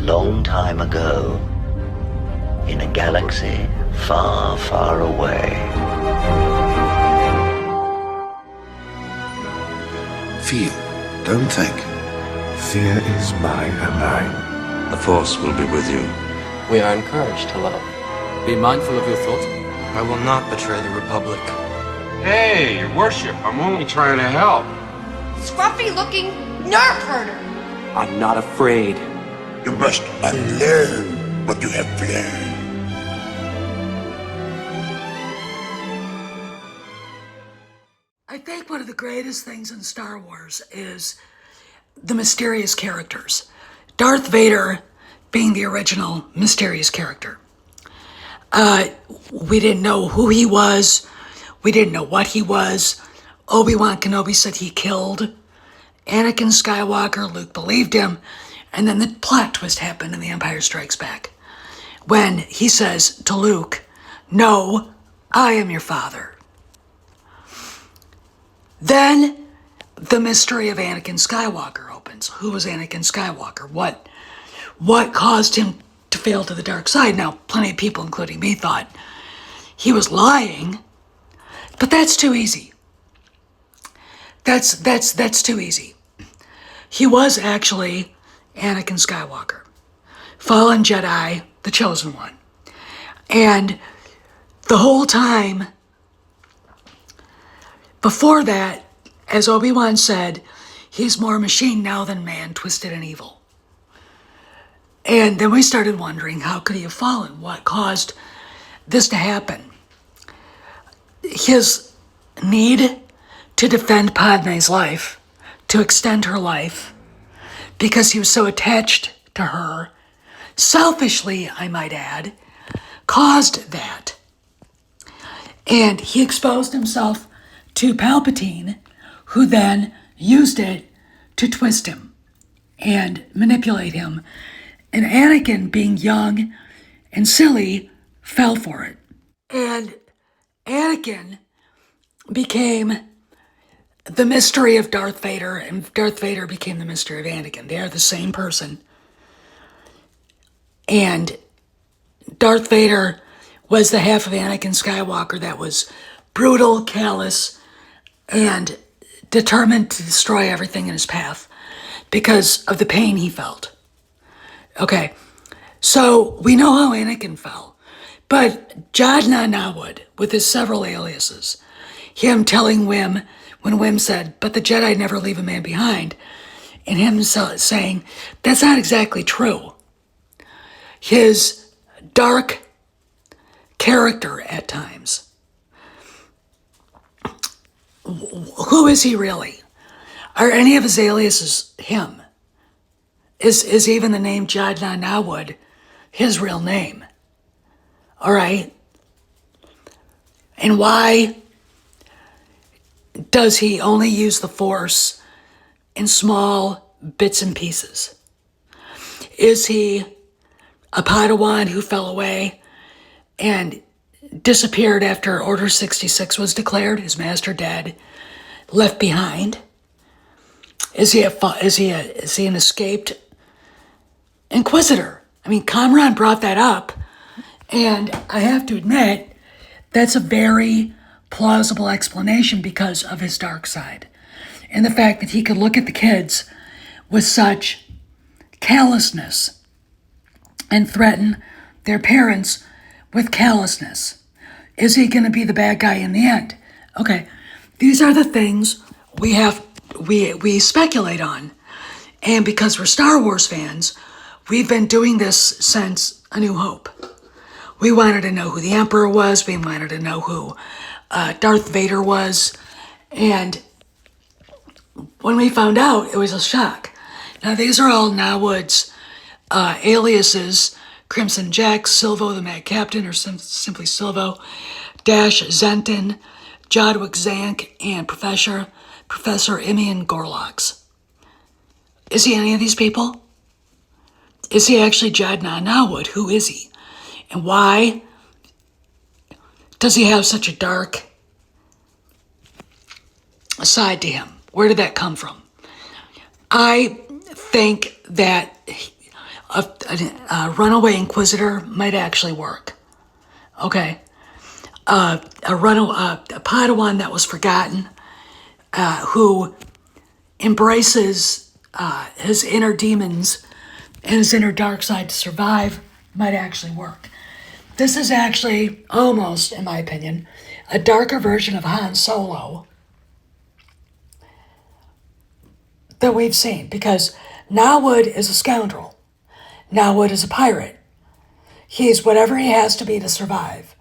long time ago, in a galaxy far, far away. Feel, don't think. Fear is my ally. The Force will be with you. We are encouraged to love. Be mindful of your thoughts. I will not betray the Republic. Hey, Your Worship, I'm only trying to help. Scruffy-looking nerf herder. I'm not afraid. You must unlearn what you have learned. I think one of the greatest things in Star Wars is the mysterious characters. Darth Vader being the original mysterious character. We didn't know who he was. We didn't know what he was. Obi-Wan Kenobi said he killed Anakin Skywalker. Luke believed him. And then the plot twist happened in The Empire Strikes Back, when he says to Luke, "No, I am your father." Then the mystery of Anakin Skywalker opens. Who was Anakin Skywalker? What caused him to fail to the dark side? Now, plenty of people, including me, thought he was lying, but that's too easy. That's too easy. He was actually Anakin Skywalker, fallen Jedi, the chosen one. And the whole time before that, as Obi-Wan said, he's more machine now than man, twisted and evil. And then we started wondering, how could he have fallen? What caused this to happen? His need to defend Padme's life, to extend her life, because he was so attached to her, selfishly, I might add, caused that. And he exposed himself to Palpatine, who then used it to twist him and manipulate him. And Anakin, being young and silly, fell for it. And Anakin became the mystery of Darth Vader, and Darth Vader became the mystery of Anakin. They are the same person. And Darth Vader was the half of Anakin Skywalker that was brutal, callous, and determined to destroy everything in his path because of the pain he felt. Okay, so we know how Anakin fell, but Jadna Nawood, with his several aliases, him telling Wim, when Wim said, "But the Jedi never leave a man behind," and him saying, that's not exactly true. His dark character at times. Who is he really? Are any of his aliases him? Is even the name Jadna Nawood his real name? All right. And why does he only use the Force in small bits and pieces? Is he a Padawan who fell away and disappeared after Order 66 was declared, his master dead, left behind? Is he an escaped Inquisitor? I mean, Kamran brought that up, and I have to admit, that's a very plausible explanation because of his dark side. And the fact that he could look at the kids with such callousness and threaten their parents with callousness. Is he going to be the bad guy in the end? Okay, these are the things we speculate on. And because we're Star Wars fans, we've been doing this since A New Hope. We wanted to know who the Emperor was. We wanted to know who Darth Vader was. And when we found out, it was a shock. Now, these are all Nawood's aliases: Crimson Jack, Silvo the Mad Captain, or simply Silvo, Dash Zenton, Jodwick Zank, and Professor Imian Gorlox. Is he any of these people? Is he actually Jadna Nawood? Who is he? And why does he have such a dark side to him? Where did that come from? I think that a runaway inquisitor might actually work. Okay. A Padawan that was forgotten, who embraces his inner demons and his inner dark side to survive might actually work. This is actually almost, in my opinion, a darker version of Han Solo that we've seen, because Nawood is a scoundrel. Nawood is a pirate. He's whatever he has to be to survive.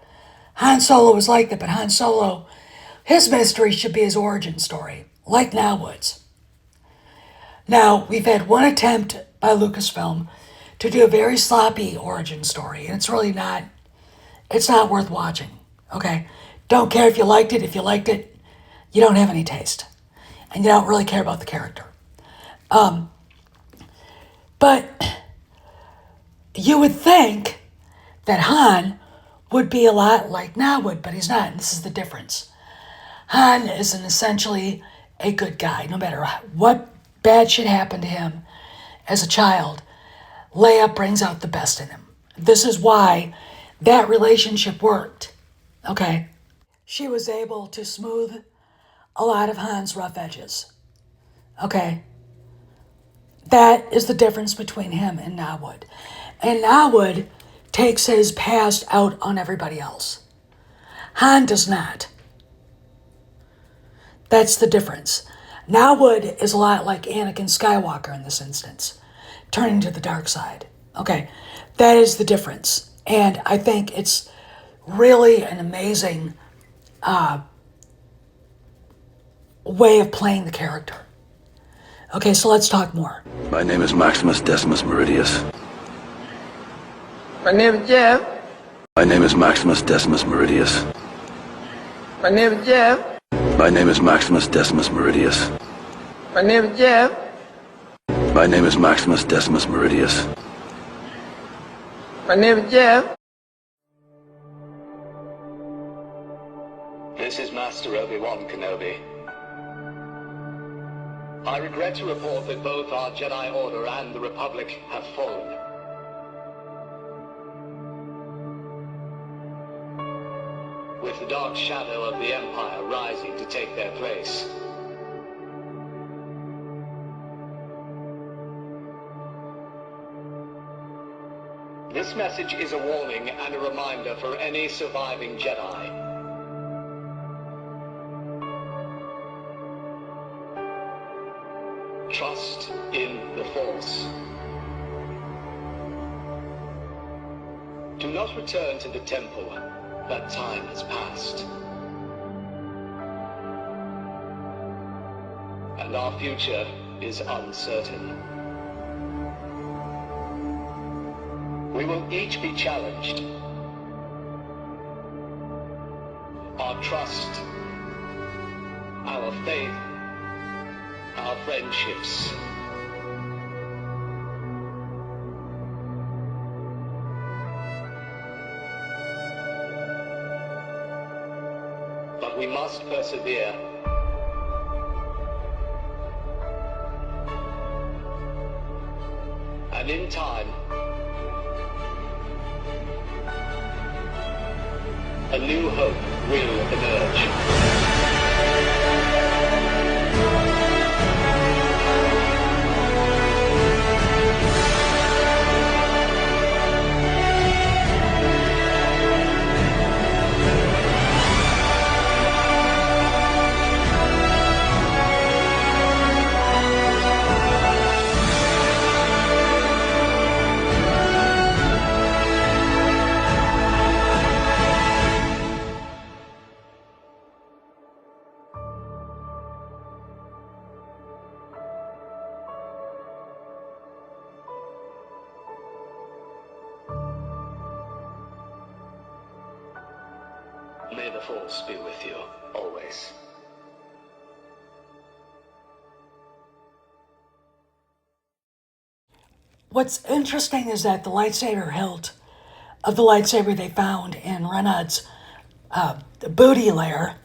Han Solo was like that, but Han Solo, his mystery should be his origin story, like Nawood's. Now, we've had one attempt by Lucasfilm to do a very sloppy origin story, and it's really not, it's not worth watching, okay? Don't care if you liked it. If you liked it, you don't have any taste, and you don't really care about the character. But you would think that Han would be a lot like Nawood, but he's not, and this is the difference. Han is essentially a good guy, no matter what bad shit happened to him as a child. Leia brings out the best in him. This is why that relationship worked, okay? She was able to smooth a lot of Han's rough edges, okay? That is the difference between him and Nawood. And Nawood takes his past out on everybody else. Han does not. That's the difference. Nawood is a lot like Anakin Skywalker in this instance, turning to the dark side. Okay, that is the difference. And I think it's really an amazing way of playing the character. Okay, so let's talk more. My name is Maximus Decimus Meridius. My name is Jeff. My name is Maximus Decimus Meridius. My name is Jeff. My name is Maximus Decimus Meridius. My name is Jeff. My name is Maximus Decimus Meridius. My name is Jeff. This is Master Obi-Wan Kenobi. I regret to report that both our Jedi Order and the Republic have fallen. With the dark shadow of the Empire rising to take their place. This message is a warning and a reminder for any surviving Jedi. Trust in the Force. Do not return to the temple. That time has passed. And our future is uncertain. We will each be challenged. Our trust, our faith, our friendships. But we must persevere. And in time, a new hope will emerge. May the Force be with you, always. What's interesting is that the lightsaber hilt of the lightsaber they found in Renaud's booty lair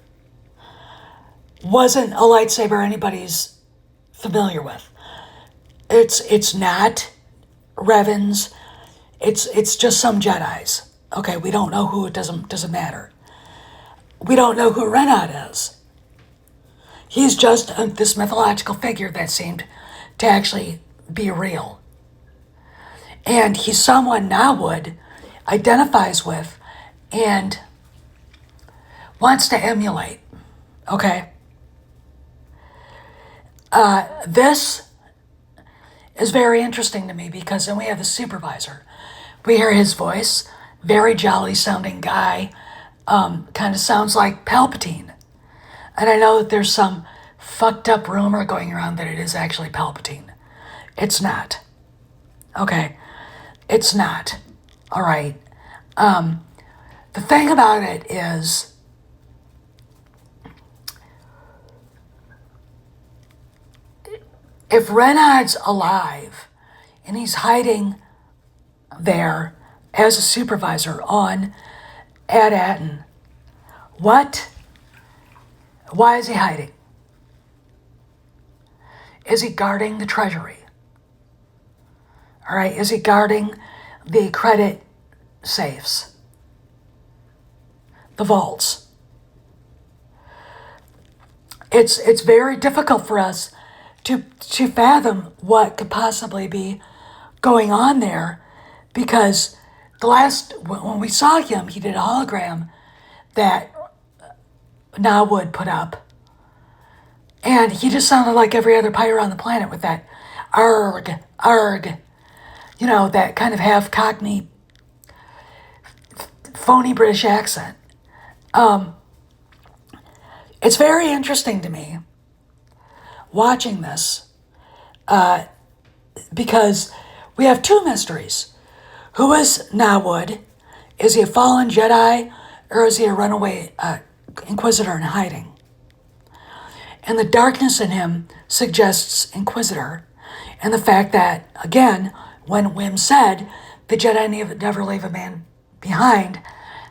wasn't a lightsaber anybody's familiar with. It's not Revens. It's just some Jedis. Okay, we don't know who. It doesn't matter. We don't know who Renaud is. He's just this mythological figure that seemed to actually be real. And he's someone Nawood identifies with and wants to emulate. Okay? This is very interesting to me because then we have the supervisor. We hear his voice, very jolly sounding guy, kind of sounds like Palpatine. And I know that there's some fucked up rumor going around that it is actually Palpatine. It's not. Okay? It's not. All right? The thing about it is, if Renaud's alive and he's hiding there as a supervisor on Ad-Aton, why is he hiding? Is he guarding the treasury? All right, is he guarding the credit safes? The vaults? It's very difficult for us to fathom what could possibly be going on there, because when we saw him, he did a hologram that Nawood put up, and he just sounded like every other pirate on the planet with that arg, arg, that kind of half Cockney, phony British accent. It's very interesting to me watching this, because we have two mysteries. Who is Nawood? Is he a fallen Jedi, or is he a runaway Inquisitor in hiding? And the darkness in him suggests Inquisitor, and the fact that, again, when Wim said the Jedi never leave a man behind,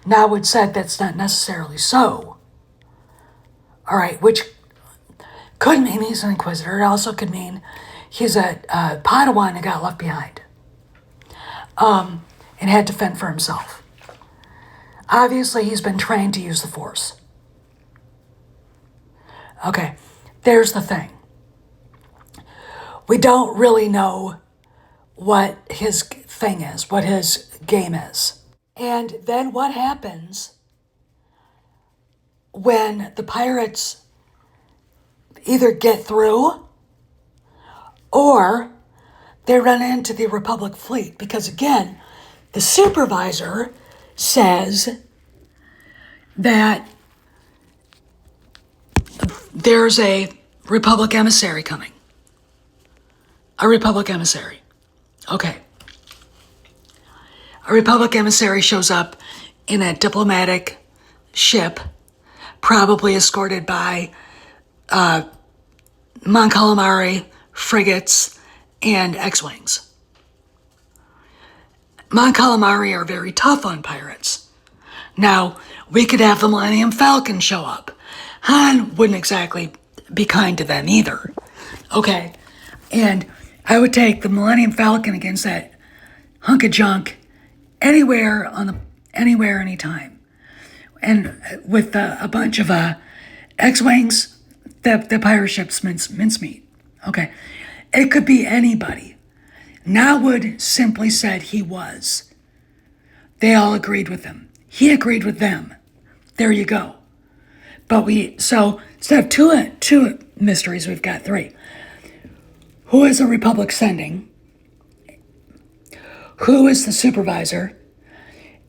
Nawood said that's not necessarily so. All right, which could mean he's an Inquisitor. It also could mean he's a Padawan that got left behind, and had to fend for himself. Obviously, he's been trained to use the Force. Okay, there's the thing. We don't really know what his thing is, what his game is. And then what happens when the pirates either get through or they run into the Republic fleet? Because again, the supervisor says that there's a Republic emissary coming. A Republic emissary. Okay. A Republic emissary shows up in a diplomatic ship, probably escorted by Mon Calamari frigates and X-Wings. Mon Calamari are very tough on pirates. Now, we could have the Millennium Falcon show up. Han wouldn't exactly be kind to them either. Okay, and I would take the Millennium Falcon against that hunk of junk anywhere, anytime. And with a bunch of X-Wings, the pirate ships mincemeat. Okay, it could be anybody. Nawood simply said he was. They all agreed with him. He agreed with them. There you go. But so instead of two mysteries, we've got three. Who is the Republic sending? Who is the supervisor?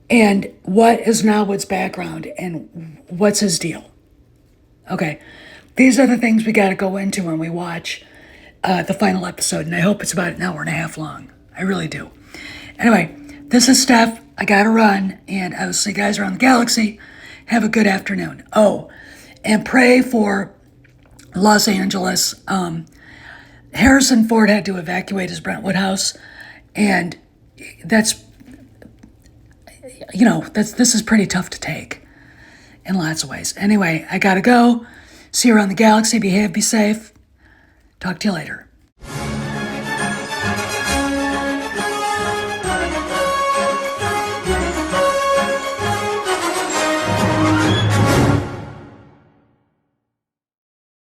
And what is Nawood's background and what's his deal? Okay, these are the things we got to go into when we watch the final episode, and I hope it's about an hour and a half long. I really do. Anyway, this is Steph. I got to run, and I will see you guys around the galaxy. Have a good afternoon. Oh, and pray for Los Angeles. Harrison Ford had to evacuate his Brentwood house, and this is pretty tough to take in lots of ways. Anyway, I gotta go. See you around the galaxy. Behave, be safe. Talk to you later.